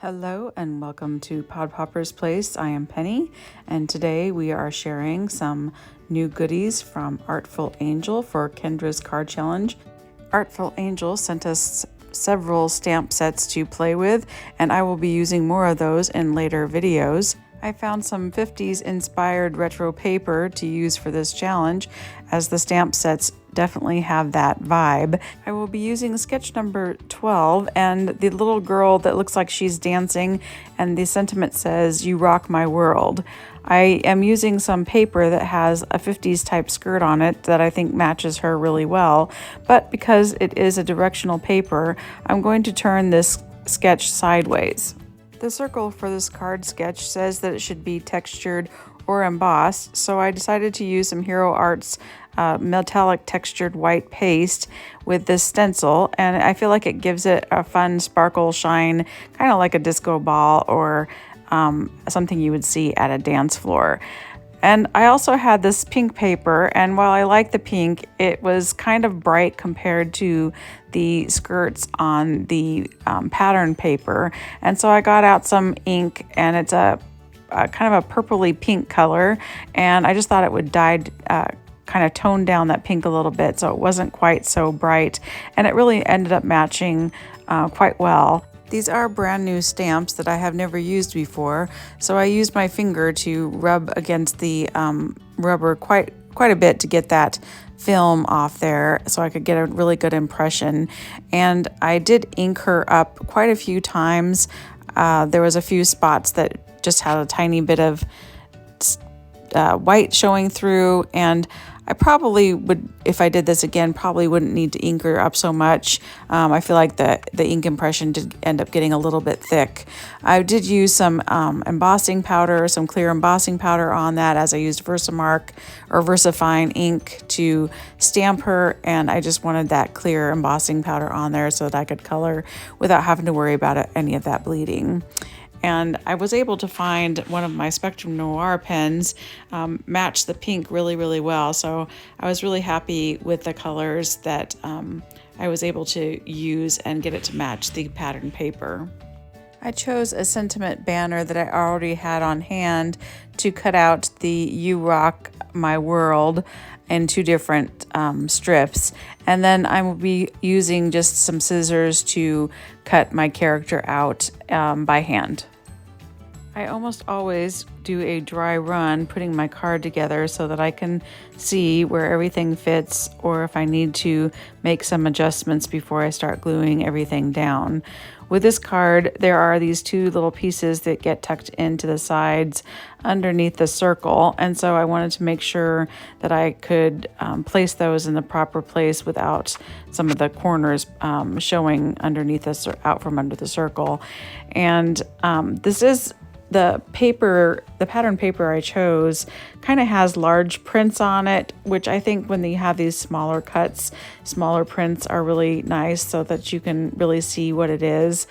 Hello and welcome to Pod Popper's Place. I am Penny, and today we are sharing some new goodies from Artful Angel for Kendra's card challenge. Artful Angel sent us several stamp sets to play with, and I will be using more of those in later videos. I found some 50s inspired retro paper to use for this challenge, as the stamp sets definitely have that vibe. I will be using sketch number 12 and the little girl that looks like she's dancing, and the sentiment says, "You rock my world." I am using some paper that has a 50s type skirt on it that I think matches her really well, but because it is a directional paper, I'm going to turn this sketch sideways. The circle for this card sketch says that it should be textured or embossed, so I decided to use some Hero Arts metallic textured white paste with this stencil, and I feel like it gives it a fun sparkle shine, kind of like a disco ball or something you would see at a dance floor. And I also had this pink paper, and while I like the pink, it was kind of bright compared to the skirts on the pattern paper. And so I got out some ink, and it's a kind of a purpley pink color, and I just thought it would kind of tone down that pink a little bit so it wasn't quite so bright, and it really ended up matching quite well. These are brand new stamps that I have never used before, so I used my finger to rub against the rubber quite a bit to get that film off there so I could get a really good impression. And I did ink her up quite a few times. There was a few spots that just had a tiny bit of white showing through, and I probably would, if I did this again, probably wouldn't need to ink her up so much. I feel like the ink impression did end up getting a little bit thick. I did use some embossing powder, some clear embossing powder on that, as I used Versamark or VersaFine ink to stamp her, and I just wanted that clear embossing powder on there so that I could color without having to worry about any of that bleeding. And I was able to find one of my Spectrum Noir pens match the pink really, really well. So I was really happy with the colors that I was able to use and get it to match the pattern paper. I chose a sentiment banner that I already had on hand to cut out the "You Rock My World" in two different strips, and then I will be using just some scissors to cut my character out by hand. I almost always do a dry run putting my card together so that I can see where everything fits, or if I need to make some adjustments before I start gluing everything down. With this card, there are these two little pieces that get tucked into the sides underneath the circle, and so I wanted to make sure that I could place those in the proper place without some of the corners showing underneath this or out from under the circle. And this is the paper, the pattern paper I chose kind of has large prints on it, which I think when you have these smaller cuts, smaller prints are really nice so that you can really see what it is.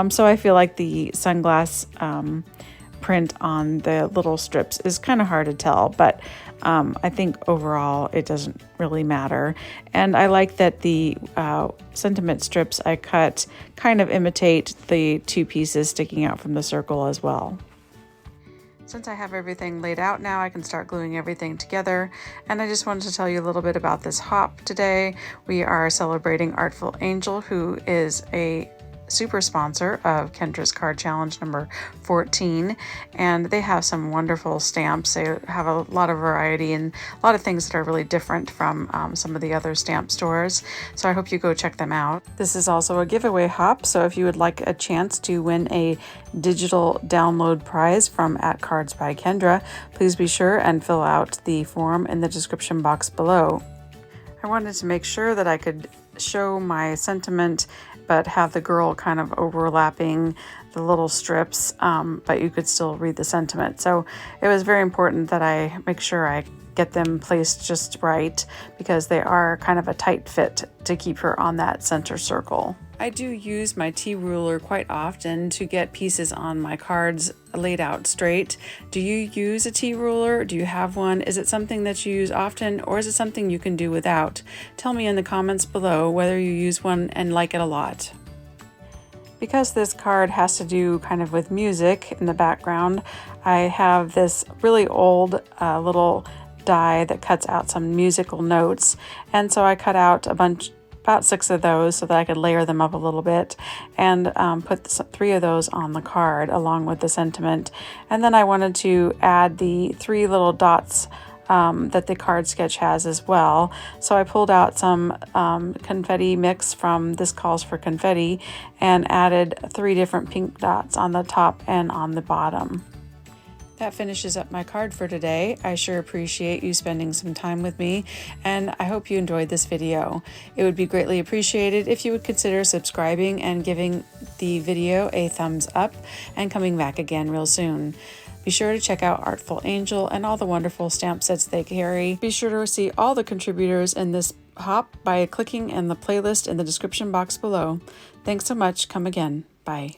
So I feel like the sunglass print on the little strips is kind of hard to tell, but I think overall it doesn't really matter. And I like that the sentiment strips I cut kind of imitate the two pieces sticking out from the circle as well. Since I have everything laid out now, I can start gluing everything together. And I just wanted to tell you a little bit about this hop today. We are celebrating Artful Angel, who is a super sponsor of Kendra's card challenge number 14, and they have some wonderful stamps. They have a lot of variety and a lot of things that are really different from some of the other stamp stores, so I hope you go check them out. This is also a giveaway hop, so if you would like a chance to win a digital download prize from @Cards by Kendra, please be sure and fill out the form in the description box below. I wanted to make sure that I could show my sentiment but have the girl kind of overlapping the little strips, but you could still read the sentiment. So it was very important that I make sure I get them placed just right, because they are kind of a tight fit to keep her on that center circle. I do use my T-ruler quite often to get pieces on my cards laid out straight. Do you use a T-ruler? Do you have one? Is it something that you use often, or is it something you can do without? Tell me in the comments below whether you use one and like it a lot. Because this card has to do kind of with music in the background, I have this really old little die that cuts out some musical notes, and so I cut out about 6 of those so that I could layer them up a little bit, and put 3 of those on the card along with the sentiment. And then I wanted to add the 3 little dots that the card sketch has as well. So I pulled out some confetti mix from This Calls for Confetti and added 3 different pink dots on the top and on the bottom. That finishes up my card for today. I sure appreciate you spending some time with me, and I hope you enjoyed this video. It would be greatly appreciated if you would consider subscribing and giving the video a thumbs up and coming back again real soon. Be sure to check out Artful Angel and all the wonderful stamp sets they carry. Be sure to see all the contributors in this hop by clicking in the playlist in the description box below. Thanks so much. Come again. Bye.